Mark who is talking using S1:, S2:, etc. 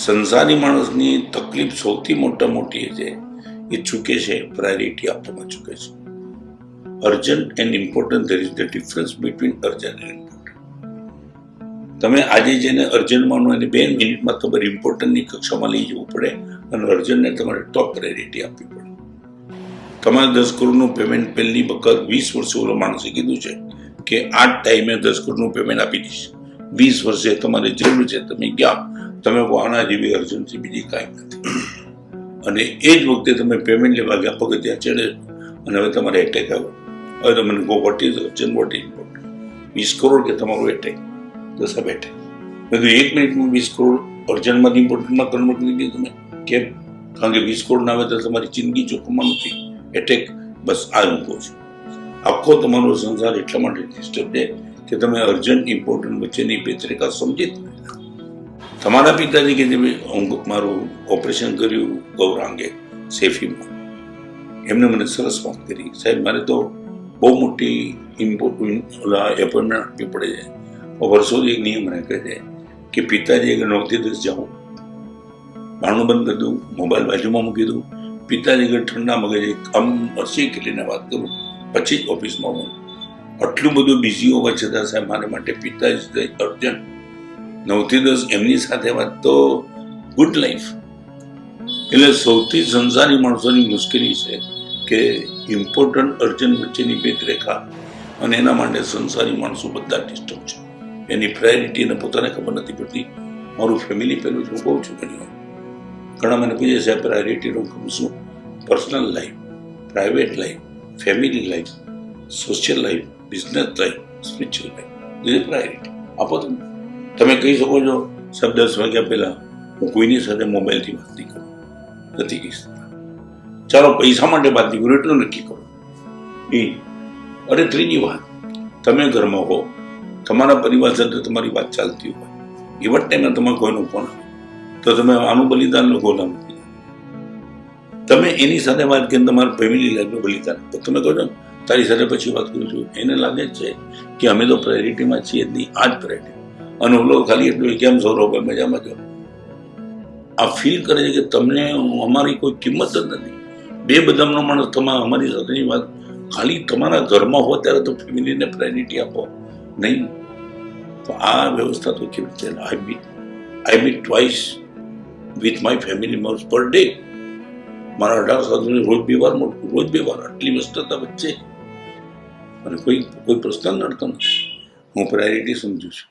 S1: સંસારી માણસની તકલીફ સૌથી મોટી છે એ ચૂકે છે, પ્રાયોરિટી આપવામાં ચૂકે છે. Urgent and important, there is the difference between urgent and important. તમે આજે જેને અર્જન્ટ માનો એને 2 મિનિટમાં તમારે ઇમ્પોર્ટન્ટની કક્ષામાં લઈ જવું પડે અને અર્જન્ટને તમારે ટોપ પ્રાયોરિટી આપવી પડે. તમારે 10 કરોડનું પેમેન્ટ પહેલી વખત 20 વર્ષે ઓલો માણસે કીધું છે કે આ ટાઈમે 10 કરોડનું પેમેન્ટ આપી દઈશ. 20 વર્ષે તમારે જરૂર છે, તમે ગયા, તમે આના જેવી અર્જન્સી બીજી કાંઈ નથી. અને એ જ વખતે તમે પેમેન્ટ લેવા ગયા, પગથિયાં ચડે અને હવે તમારે એટેક આવ્યો. હવે તમે કહો what is urgent, what is important? 20 crore કે તમારું એટેક? તો સબ એટેક. બધું 1 મિનિટમાં 20 કરોડ અર્જન્ટમાંથી ઇમ્પોર્ટન્ટમાં કન્વર્ટ કરી દીધું તમે. કેમ? કારણ કે 20 કરોડ ના આવે તો તમારી જિંદગી જોખમમાં નથી. એટેક. બસ આ હું કહું છું. આખો તમારો સંસાર એટલા માટે ડિસ્ટર્બ છે કે તમે અર્જન્ટ ઇમ્પોર્ટન્ટ વચ્ચેની ભેદરેખા સમજી જ નથી. તમારા પિતાજી કે જે મારું ઓપરેશન કર્યું ગૌરાંગે સેફીમાં, એમને મને સરસ વાત કરી, સાહેબ મારે તો બહુ મોટી એપોઇન્ટમેન્ટ આપવી પડે છે. વર્ષોથી એક નિયમ મને કહે છે કે પિતાજી અગર 9 થી 10 જાઓ, બારણું બંધ કરી દઉં, મોબાઈલ બાજુમાં મૂકી દઉં, પિતાજી અગર ઠંડા મગજે આમ હસી ખીલીને વાત કરું પછી જ ઓફિસમાં હું. આટલું બધું બિઝી હોવા છતાં સાહેબ મારા માટે પિતાજી અર્જન્ટ. 9 થી 10 એમની સાથે વાત તો ગુડ લાઈફ. એટલે સૌથી સંસારી માણસોની મુશ્કેલી છે કે ઇમ્પોર્ટન્ટ અર્જન્ટ વચ્ચેની ભેદરેખા, અને એના માટે સંસારી માણસો બધા ડિસ્ટર્બ છે. એની પ્રાયોરિટી એને પોતાને ખબર નથી પડતી. મારું ફેમિલી પહેલું હું કહું છું. ઘણા મને પૂછે સાહેબ પ્રાયોરિટીનું કહું છું. Personal life, private life, family life, social life, business life, spiritual life, એ પ્રાયોરિટી આપો. તમે કહી શકો છો સાહેબ 10 વાગ્યા પહેલા હું કોઈની સાથે મોબાઈલથી વાત નહીં કરું, નથી કહી શકતા. ચાલો પૈસા માટે વાત નહીં કરું એટલું નક્કી કરો. અરે ત્રીજી વાત, તમે ઘરમાં હો, તમારા પરિવાર સાથે તમારી વાત ચાલતી હોય, એવા ટાઈમે તમારે કોઈનો ફોન આવે તો તમે આનું બલિદાનનો ગોલા નથી. તમે એની સાથે વાત કરીને તમારા ફેમિલી લાઈફનું બલિદાન આપો. તમે કહો છો તારી સાથે પછી વાત કરું છું, એને લાગે છે કે અમે તો પ્રાયોરિટીમાં છીએ જ નહીં, આ જ પ્રાયોરિટી. અને ઓલો ખાલી એટલું કેમ સૌરભભાઈ મજામાં જાઓ. આ ફીલ કરે છે કે તમને અમારી કોઈ કિંમત જ નથી. 2 બદામનો માણસ તમારે અમારી સાથેની વાત ખાલી તમારા ઘરમાં હો ત્યારે તો ફેમિલીને પ્રાયોરિટી આપો નહીં. તો આ વ્યવસ્થા તો કેવી રીતે? I meet twice with my family members per day. મારા 18 સાધુને રોજ 2 વાર મળતું, રોજ 2 વાર. આટલી વ્યસ્તતા વચ્ચે અને કોઈ પ્રશ્ન નડતો નથી. હું પ્રાયોરિટી સમજુ છું.